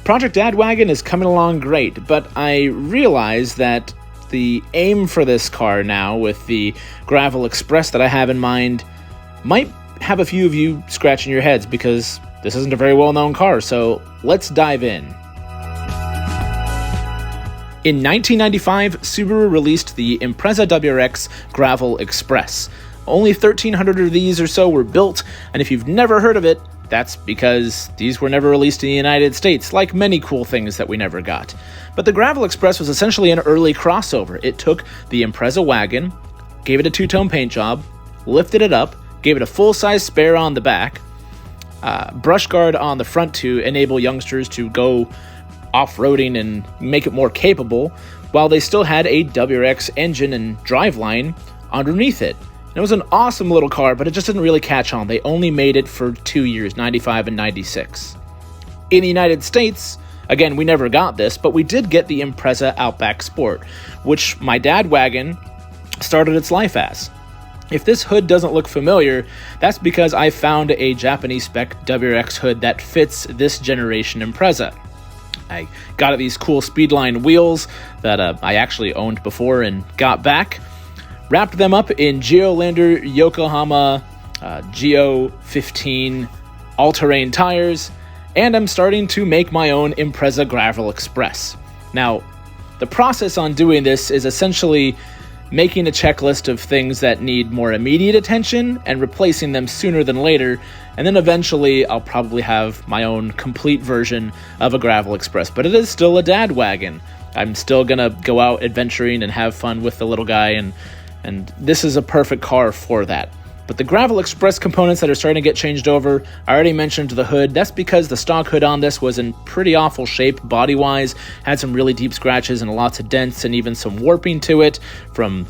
Project Dad Wagon is coming along great, but I realize that the aim for this car now with the Gravel Express that I have in mind might have a few of you scratching your heads because this isn't a very well-known car, so let's dive in. In 1995, Subaru released the Impreza WRX Gravel Express. Only 1,300 of these or so were built, and if you've never heard of it, that's because these were never released in the United States, like many cool things that we never got. But the Gravel Express was essentially an early crossover. It took the Impreza wagon, gave it a two-tone paint job, lifted it up, gave it a full-size spare on the back, brush guard on the front to enable youngsters to go off-roading and make it more capable, while they still had a WRX engine and driveline underneath it. It was an awesome little car, but it just didn't really catch on. They only made it for 2 years, 95 and 96. In the United States, again, we never got this, but we did get the Impreza Outback Sport, which my Dad Wagon started its life as. If this hood doesn't look familiar, that's because I found a Japanese spec WRX hood that fits this generation Impreza. I got these cool Speedline wheels that I actually owned before and got back. Wrapped them up in Geolander Yokohama Geo 15 all-terrain tires, and I'm starting to make my own Impreza Gravel Express. Now, the process on doing this is essentially making a checklist of things that need more immediate attention and replacing them sooner than later, and then eventually I'll probably have my own complete version of a Gravel Express. But it is still a Dad Wagon. I'm still gonna go out adventuring and have fun with the little guy, and this is a perfect car for that. But the Gravel Express components that are starting to get changed over, I already mentioned the hood. That's because the stock hood on this was in pretty awful shape body-wise, had some really deep scratches and lots of dents and even some warping to it from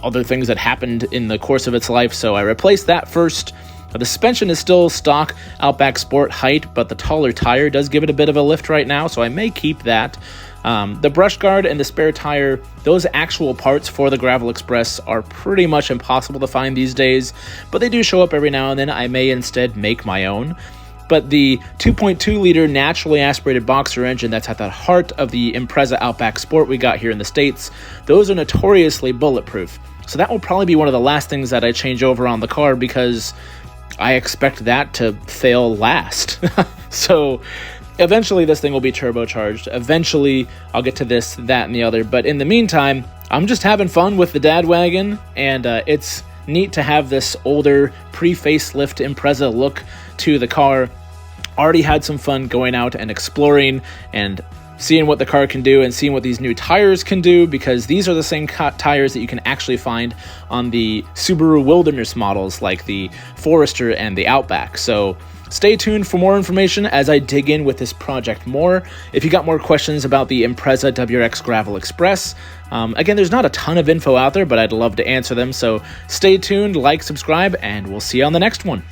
other things that happened in the course of its life, so I replaced that first. The suspension is still stock Outback Sport height, but the taller tire does give it a bit of a lift right now, so I may keep that. The brush guard and the spare tire, those actual parts for the Gravel Express are pretty much impossible to find these days, but they do show up every now and then. I may instead make my own. But the 2.2-liter naturally aspirated boxer engine that's at the heart of the Impreza Outback Sport we got here in the States, those are notoriously bulletproof. So that will probably be one of the last things that I change over on the car because I expect that to fail last. So eventually this thing will be turbocharged. Eventually I'll get to this, that, and the other. But in the meantime, I'm just having fun with the Dad Wagon, and it's neat to have this older pre-facelift Impreza look to the car. Already had some fun going out and exploring and seeing what the car can do and seeing what these new tires can do, because these are the same tires that you can actually find on the Subaru Wilderness models like the Forester and the Outback. So stay tuned for more information as I dig in with this project more. If you got more questions about the Impreza WRX Gravel Express, again, there's not a ton of info out there, but I'd love to answer them. So stay tuned, like, subscribe, and we'll see you on the next one.